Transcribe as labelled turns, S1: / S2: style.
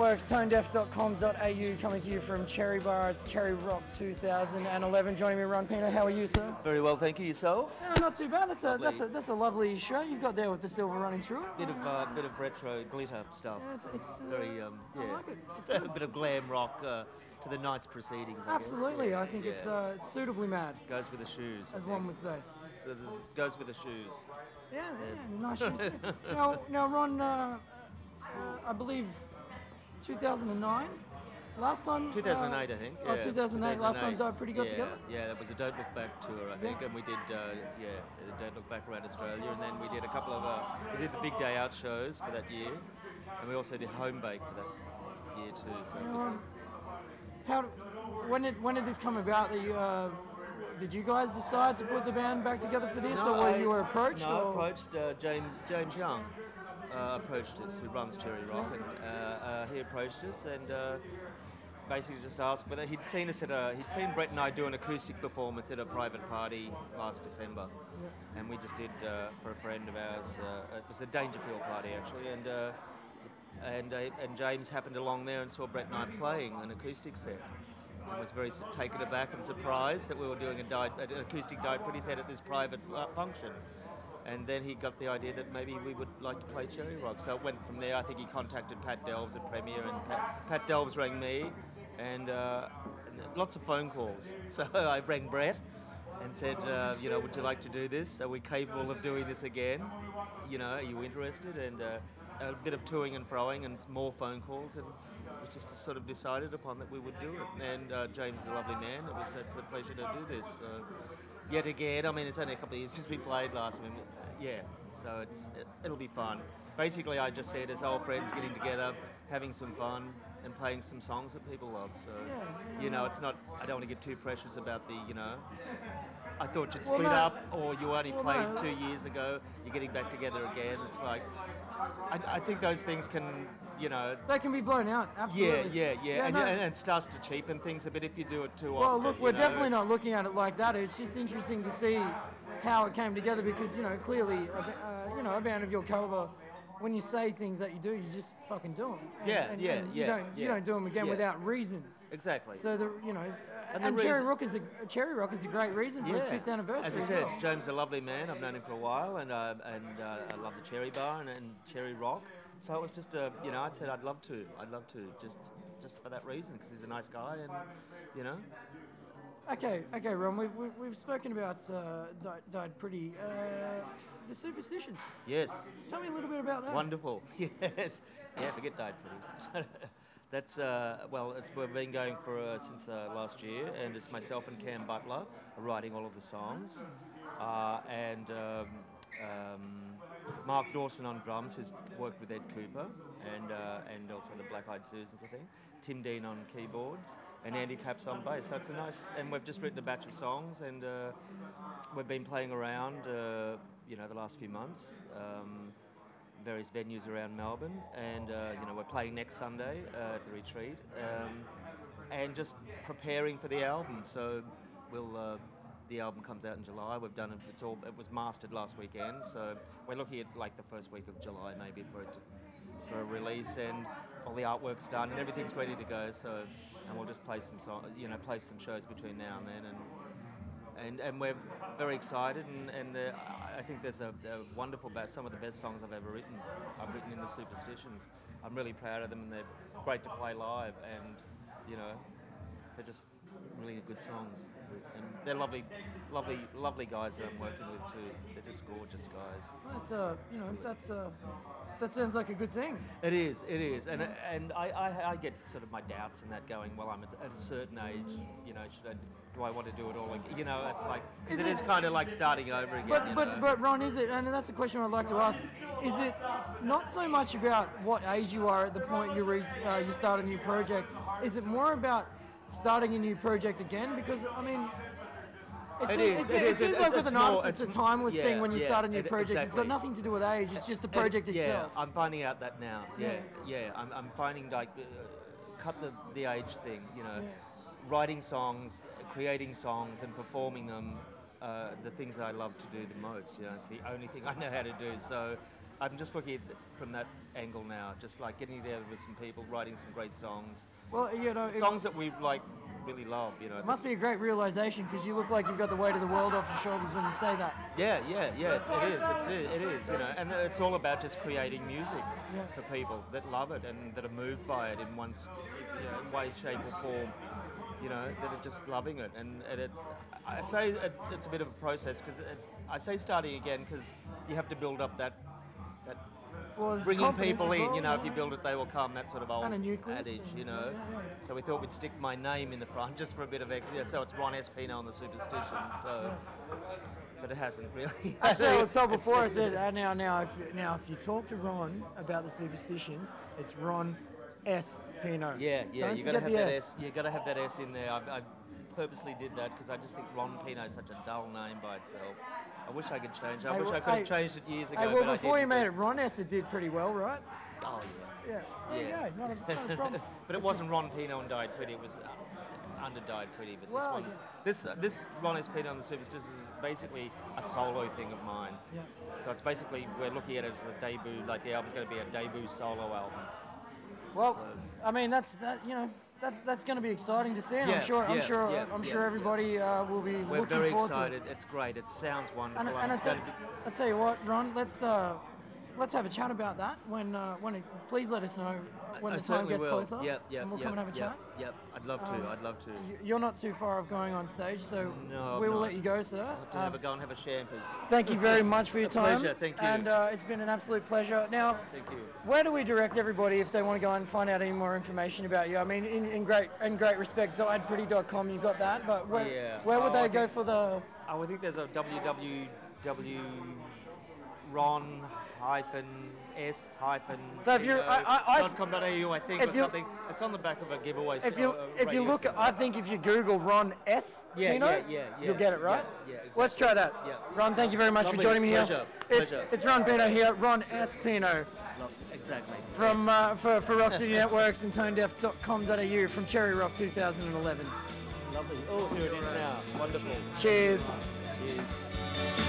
S1: works, tonedeaf.com.au, coming to you from Cherry Bar. It's Cherry Rock 2011. Joining me, Ron Pino. How are you, sir?
S2: Very well, thank you. Yourself?
S1: No, not too bad. That's a lovely shirt you've got there with the silver running through it.
S2: Bit of retro glitter stuff.
S1: Yeah, it's
S2: very
S1: I like it. It's
S2: a bit of glam rock to the night's proceedings.
S1: Absolutely,
S2: I
S1: I think it's suitably mad.
S2: Goes with the shoes,
S1: as one would say.
S2: So goes with the shoes.
S1: Yeah, nice shoes. Now, Ron, I believe 2009. Last time?
S2: 2008, I think.
S1: Oh, 2008. Last time Died Pretty got together?
S2: Yeah, that was a Don't Look Back tour, I think, and we did, the Don't Look Back around Australia, and then we did a couple of, we did the Big Day Out shows for that year, and we also did Home Bake for that year too. So
S1: when did this come about? That you, did you guys decide to put the band back together for this, or you were approached?
S2: No, I approached James Young. Approached us, who runs Cherry Rock, and he approached us and basically just asked whether he'd seen Brett and I do an acoustic performance at a private party last December, and we just did for a friend of ours. It was a Dangerfield party actually, and James happened along there and saw Brett and I playing an acoustic set. I was very taken aback and surprised that we were doing an acoustic Died Pretty set at this private function. And then he got the idea that maybe we would like to play Cherry Rock. So it went from there. I think he contacted Pat Delves at Premier, and Pat Delves rang me, and lots of phone calls. So I rang Brett and said, would you like to do this? Are we capable of doing this again? Are you interested? And a bit of toing and froing and more phone calls, and we just sort of decided upon that we would do it. And James is a lovely man. It's a pleasure to do this. Yet again, I mean, it's only a couple of years since we played last time. Yeah, so it'll be fun. Basically, I just said as old friends getting together, having some fun, and playing some songs that people love. So, it's not, I don't want to get too precious about the, I thought you'd split up, or you only played 2 years ago, you're getting back together again. It's like, I think those things can,
S1: they can be blown out, absolutely.
S2: Yeah. And it starts to cheapen things a bit if you do it too often.
S1: Well, look, we're definitely not looking at it like that. It's just interesting to see how it came together because, clearly, a band of your caliber, when you say things that you do, you just fucking do them. You don't do them again without reason.
S2: Exactly.
S1: So and Cherry Rock is a great reason for its 5th anniversary.
S2: As I said, James is a lovely man. I've known him for a while, and I love the Cherry Bar and Cherry Rock. So it was just I said I'd love to just for that reason because he's a nice guy, and
S1: Okay, Ron. We've spoken about Died Pretty. The Superstitions.
S2: Yes.
S1: Tell me a little bit about that.
S2: Wonderful. Yes. Yeah. Forget Died Pretty. That's we've been going for since last year, and it's myself and Cam Butler writing all of the songs, and Mark Dawson on drums, who's worked with Ed Cooper, and also the Black Eyed Susans, I think. Tim Dean on keyboards, and Andy Paps on bass. So it's a nice, and we've just written a batch of songs, and we've been playing around, the last few months. Various venues around Melbourne, and we're playing next Sunday at the Retreat, and just preparing for the album. So the album comes out in July. We've done it. It was mastered last weekend, so we're looking at like the first week of July maybe for a release, and all the artwork's done and everything's ready to go. So, and we'll just play some songs, play some shows between now and then, and we're very excited, and I think there's a wonderful, some of the best songs I've ever written. I've written in the Superstitions. I'm really proud of them, and they're great to play live, and they're just really good songs. And they're lovely guys that I'm working with too. They're just gorgeous guys.
S1: That sounds like a good thing.
S2: It is, and I get sort of my doubts in that going, well, I'm at a certain age, do I want to do it all again? It's like, because it is kind of like starting over again.
S1: But Ron, is it, and that's the question I'd like to ask, is it not so much about what age you are at the point you start a new project, is it more about starting a new project again? Because, I mean, it seems like with an artist, it's a timeless thing when you start a new project. Exactly. It's got nothing to do with age. It's just the project itself.
S2: Yeah, I'm finding out that now. I'm finding like cut the age thing. Writing songs, creating songs, and performing them. The things that I love to do the most. It's the only thing I know how to do. So I'm just looking at it from that angle now, just like getting together with some people, writing some great songs.
S1: Well, you know,
S2: Songs that we like really love, you know.
S1: it must be a great realization because you look like you've got the weight of the world off your shoulders when you say that.
S2: Yeah, it is, you know, and it's all about just creating music
S1: Yeah.
S2: for people that love it and that are moved by it in one way, shape or form, you know, that are just loving it. And it's, I say it's a bit of a process because I say starting again because you have to build up that
S1: Well, there's
S2: bringing
S1: confidence
S2: people
S1: as
S2: in,
S1: well,
S2: you know, if
S1: yeah.
S2: you build it, they will come, that sort of old
S1: And a nucleus
S2: adage,
S1: and-
S2: you know.
S1: yeah, yeah.
S2: So we thought we'd stick my name in the front just for a bit of extra, so it's Ron S. Pino on the Superstitions, so, but it hasn't really.
S1: Actually, I was told
S2: It's-
S1: before, I said, now if you talk to Ron about the Superstitions, it's Ron S. Pino.
S2: Yeah,
S1: Don't
S2: you got to
S1: forget
S2: have
S1: the
S2: that
S1: S.
S2: S. You got to have that S in there. I purposely did that because I just think Ron Pino is such a dull name by itself. I wish I could change. I
S1: Hey,
S2: wish I could have changed it years ago.
S1: Hey, well,
S2: but
S1: before
S2: I
S1: you
S2: didn't.
S1: made it Ron S, it did pretty well, right?
S2: Oh
S1: Yeah.
S2: Yeah.
S1: Not a problem.
S2: but it wasn't Ron Pino and Died Pretty. It was under Died Pretty. But
S1: Well,
S2: this Ron S. Pino on the Superstitions is basically a solo thing of mine.
S1: Yeah.
S2: So it's basically we're looking at it as a debut. Like the album's going to be a debut solo album.
S1: Well,
S2: So-
S1: I mean, that's going to be exciting to see, and I'm
S2: Yeah,
S1: sure
S2: yeah.
S1: everybody will be
S2: We're
S1: looking
S2: very
S1: forward
S2: excited. It's great. It sounds wonderful.
S1: to it. And I tell you what, Ron, let's have a chat about that when please let us know when
S2: I
S1: the time
S2: certainly
S1: gets
S2: will.
S1: closer.
S2: Yep,
S1: and we'll come and have a chat.
S2: Yep, I'd love to. I'd love to.
S1: You're not too far of going on stage, so
S2: No,
S1: we
S2: I'm
S1: will
S2: not.
S1: let you go, sir.
S2: I'll have to go and have a champers.
S1: Thank you very much for your time.
S2: pleasure, thank you.
S1: And it's been an absolute pleasure. Now,
S2: Thank you.
S1: where do we direct everybody if they want to go and find out any more information about you? I mean, in great respect, diedpretty.com, you've got that, but where,
S2: Yeah.
S1: where would
S2: Oh, I
S1: they go for the...
S2: I think there's a www.ron-s-
S1: So if you're- I-
S2: .com.au, I think,
S1: if
S2: or
S1: you-
S2: something. It's on the back of a giveaway.
S1: If you look, I think if you Google Ron S.
S2: Yeah,
S1: Pino,
S2: yeah.
S1: you'll get it, right?
S2: Yeah,
S1: Let's try that.
S2: Yeah.
S1: Ron, thank you very much
S2: Lovely.
S1: for joining me
S2: Pleasure.
S1: here.
S2: Pleasure.
S1: It's Ron Pino here, Ron S. Pino
S2: Exactly.
S1: from for Rock City Networks and tonedeaf.com.au from Cherry Rock 2011.
S2: Lovely. Oh, here it is now. Wonderful.
S1: Cheers.
S2: Cheers.